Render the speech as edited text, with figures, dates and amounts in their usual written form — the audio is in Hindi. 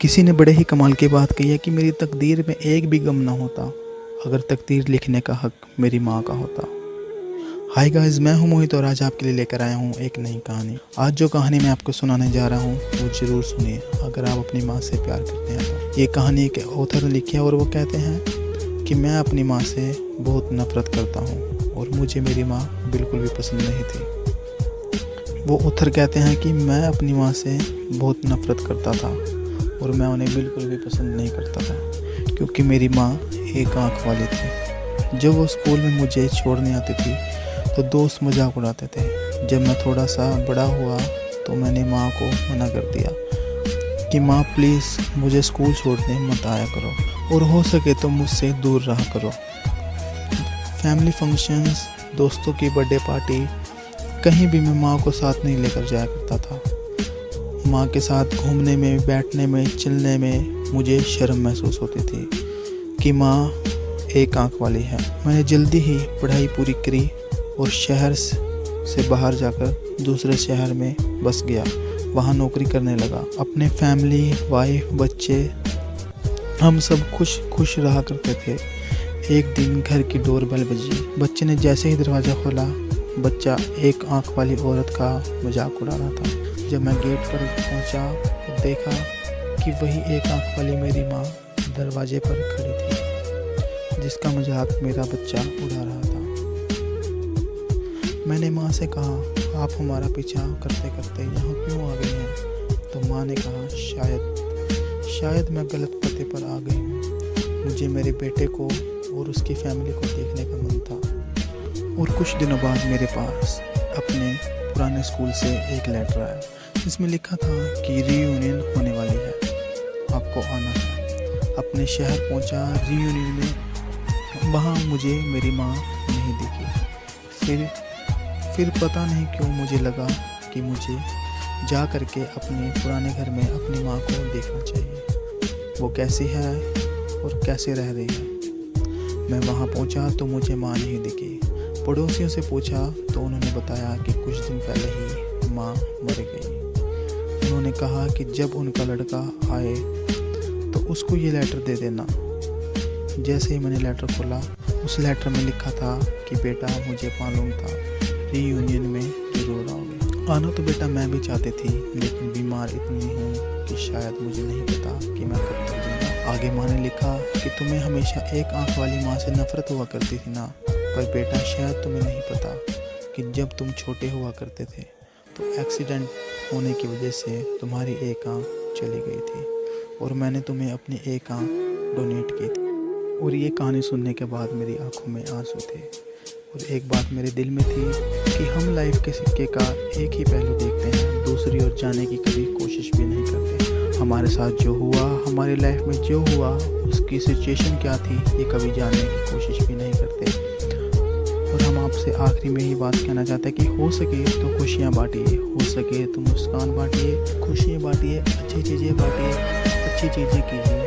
किसी ने बड़े ही कमाल की बात कही है कि मेरी तकदीर में एक भी गम ना होता अगर तकदीर लिखने का हक मेरी माँ का होता। हाय गाइस, मैं हूँ मोहित और आज आपके लिए लेकर आया हूँ एक नई कहानी। आज जो कहानी मैं आपको सुनाने जा रहा हूँ वो ज़रूर सुनिए अगर आप अपनी माँ से प्यार करते हैं तो। ये कहानी के ऑथर ने लिखी है और वो कहते हैं कि मैं अपनी माँ से बहुत नफ़रत करता हूँ और मुझे मेरी माँ बिल्कुल भी पसंद नहीं थी। वो ऑथर कहते हैं कि मैं अपनी माँ से बहुत नफ़रत करता था और मैं उन्हें बिल्कुल भी पसंद नहीं करता था क्योंकि मेरी माँ एक आँख वाली थी। जब वो स्कूल में मुझे छोड़ने आती थी तो दोस्त मजाक उड़ाते थे। जब मैं थोड़ा सा बड़ा हुआ तो मैंने माँ को मना कर दिया कि माँ प्लीज़ मुझे स्कूल छोड़ने मत आया करो और हो सके तो मुझसे दूर रहा करो। फैमिली फंक्शंस, दोस्तों की बर्थडे पार्टी, कहीं भी मैं माँ को साथ नहीं लेकर जाया करता था। माँ के साथ घूमने में, बैठने में, चलने में मुझे शर्म महसूस होती थी कि माँ एक आँख वाली है। मैंने जल्दी ही पढ़ाई पूरी करी और शहर से बाहर जाकर दूसरे शहर में बस गया। वहाँ नौकरी करने लगा। अपने फैमिली, वाइफ, बच्चे, हम सब खुश रहा करते थे। एक दिन घर की डोरबेल बजी। बच्चे ने जैसे ही दरवाज़ा खोला, बच्चा एक आँख वाली औरत का मजाक उड़ा रहा था। जब मैं गेट पर पहुंचा तो देखा कि वही एक आँख वाली मेरी माँ दरवाजे पर खड़ी थी जिसका मजाक मेरा बच्चा उड़ा रहा था। मैंने माँ से कहा, आप हमारा पीछा करते करते यहाँ क्यों आ गई हैं? तो माँ ने कहा, शायद मैं गलत पते पर आ गई हूँ। मुझे मेरे बेटे को और उसकी फैमिली को देखने का मन था। और कुछ दिनों बाद मेरे पास अपने पुराने स्कूल से एक लेटर आया जिसमें लिखा था कि रीयूनियन होने वाली है, आपको आना है। अपने शहर पहुंचा रीयूनियन में। वहाँ मुझे मेरी माँ नहीं दिखी। फिर पता नहीं क्यों मुझे लगा कि मुझे जा करके अपने पुराने घर में अपनी माँ को देखना चाहिए, वो कैसी है और कैसे रह रही है। मैं वहाँ पहुँचा तो मुझे माँ नहीं दिखी। पड़ोसियों से पूछा तो उन्होंने बताया कि कुछ दिन पहले ही माँ मर गई। उन्होंने कहा कि जब उनका लड़का आए तो उसको ये लेटर दे देना। जैसे ही मैंने लेटर खोला, उस लेटर में लिखा था कि बेटा मुझे मालूम था रीयूनियन में जरूर आओगे। आना तो बेटा मैं भी चाहती थी, लेकिन बीमार इतनी हूँ कि शायद मुझे नहीं पता कि मैं कब तक जाऊँगा। आगे माँ ने लिखा कि तुम्हें हमेशा एक आँख वाली माँ से नफरत हुआ करती थी ना, पर बेटा शायद तुम्हें नहीं पता कि जब तुम छोटे हुआ करते थे तो एक्सीडेंट होने की वजह से तुम्हारी एक आँख चली गई थी और मैंने तुम्हें अपनी एक आँख डोनेट की थी। और ये कहानी सुनने के बाद मेरी आंखों में आंसू थे और एक बात मेरे दिल में थी कि हम लाइफ के सिक्के का एक ही पहलू देखते हैं, दूसरी ओर जाने की कभी कोशिश भी नहीं करते। हमारे साथ जो हुआ, हमारी लाइफ में जो हुआ, उसकी सिचुएशन क्या थी, ये कभी जानने की कोशिश भी नहीं करते। और हम आपसे आखिरी में ही बात कहना चाहते हैं कि हो सके तो खुशियाँ बांटिए, हो सके तो मुस्कान बांटिए, खुशियाँ बांटिए, अच्छी चीज़ें बांटिए, अच्छी चीज़ें कीजिए।